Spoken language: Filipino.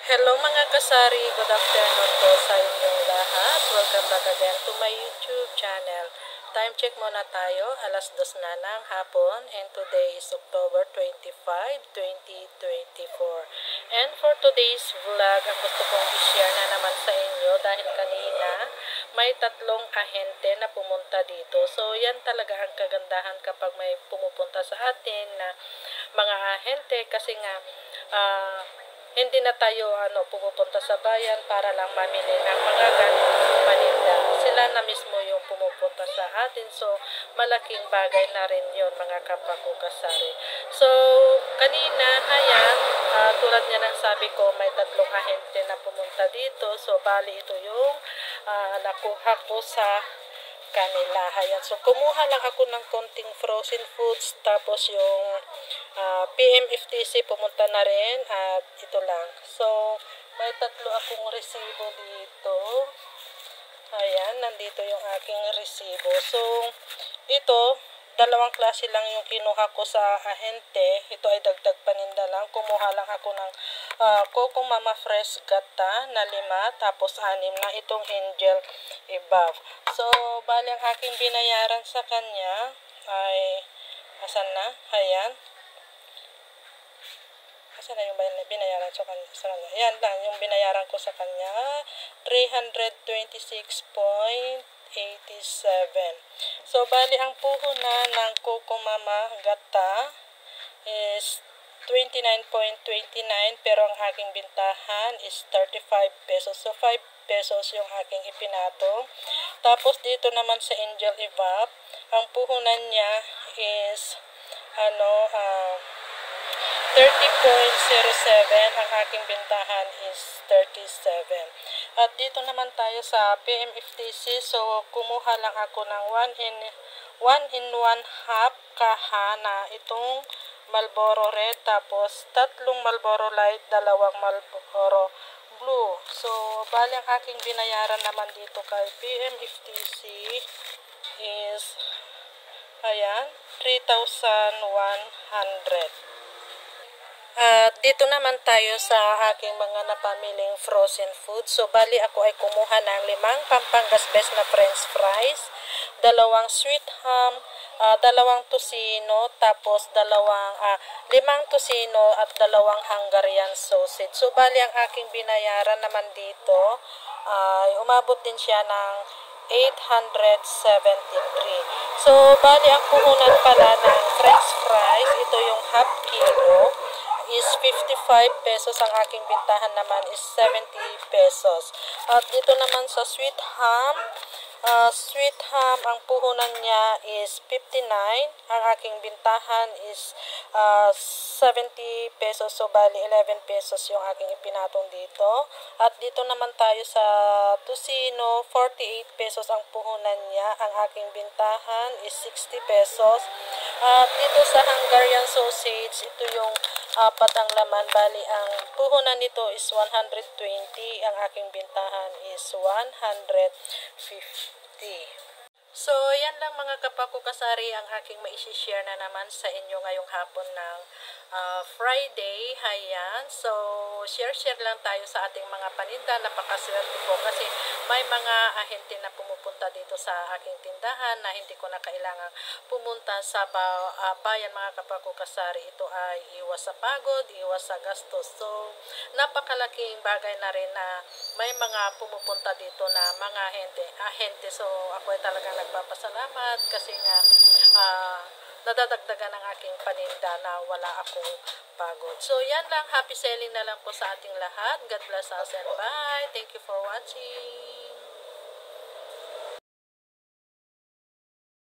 Hello mga kasari, good afternoon po sa inyong lahat. Welcome back again to my YouTube channel. Time check muna tayo, alas 2 na ng hapon and today is October 25, 2024. And for today's vlog, ang gusto kong i-share na naman sa inyo dahil kanina may tatlong ahente na pumunta dito. So yan talaga ang kagandahan kapag may pumupunta sa atin na mga ahente kasi nga hindi na tayo pumupunta sa bayan para lang mamili ng mga ganitong paninda. Sila na mismo yung pumupunta sa atin. So, malaking bagay na rin yun mga kapakukasari. So, kanina, ayan, tulad nga ng sabi ko, may tatlong ahente na pumunta dito. So, bali ito yung nakuha ko sa kanila. Ayan. So, kumuha lang ako ng konting frozen foods. Tapos yung PMFTC pumunta na rin. At ito lang. So, may tatlo akong resibo dito. Ayan. Nandito yung aking resibo. So, ito, dalawang klase lang yung kinuha ko sa ahente. Ito ay dagdag paninda lang. Kumuha lang ako ng Coco Mama Fresh Gata na 5, tapos 6 na itong Angel Above. So, bali ang aking binayaran sa kanya ay, asan na? Ayan. Asan na yung binayaran sa kanya? Ayan lang, yung binayaran ko sa kanya, 326.87. So, bali ang puhunan ng Coco Mama Gata is 29.29 pero ang aking bintahan is 35 pesos. So, 5 pesos yung aking ipinatong. Tapos, dito naman sa Angel Evap, ang puhunan niya is 30.07. Ang aking bintahan is 37. At dito naman tayo sa PMFTC. So, kumuha lang ako ng 1 in 1 half kaha na itong Marlboro Red, tapos tatlong Marlboro Light, dalawang Marlboro Blue. So, bali ang aking binayaran naman dito kay PMFTC is, ayan, 3,100. At dito naman tayo sa aking mga napamiling frozen food. So, bali ako ay kumuha ng 5 Pampangas Best na french fries, 2 sweet ham, 2 tocino, tapos 5 tocino at 2 Hungarian sausage. So, bali ang aking binayaran naman dito ay umabot din siya ng 873. So, bali ang puhunan pala ng french fries, ito yung half kilo, is 55 pesos. Ang aking bintahan naman is 70 pesos. At dito naman sa sweet ham, ang puhunan niya is 59. Ang aking bintahan is 70 pesos. So, bali 11 pesos yung aking ipinatong dito. At dito naman tayo sa tocino, 48 pesos ang puhunan niya. Ang aking bintahan is 60 pesos. At dito sa Hungarian sausage, ito yung 4 ang laman. Bali, ang puhunan nito is 120. Ang aking bintahan is 150. So, yan lang mga kapakukasari ang aking maisishare na naman sa inyo ngayong hapon ng Friday. Ayan. So, share lang tayo sa ating mga paninda. Napakaswerte ko kasi may mga ahente na pumupunta dito sa aking tindahan na hindi ko na kailangan pumunta sa bayan mga kapakukasari. Ito ay iwas sa pagod, iwas sa gastos. So, napakalaking bagay na rin na may mga pumupunta dito na mga ahente. So, ako ay talagang nagpapasalamat kasi nga nadadagdagan ang aking paninda na wala akong pagod. So, yan lang. Happy selling na lang po sa ating lahat. God bless us and bye. Thank you for watching.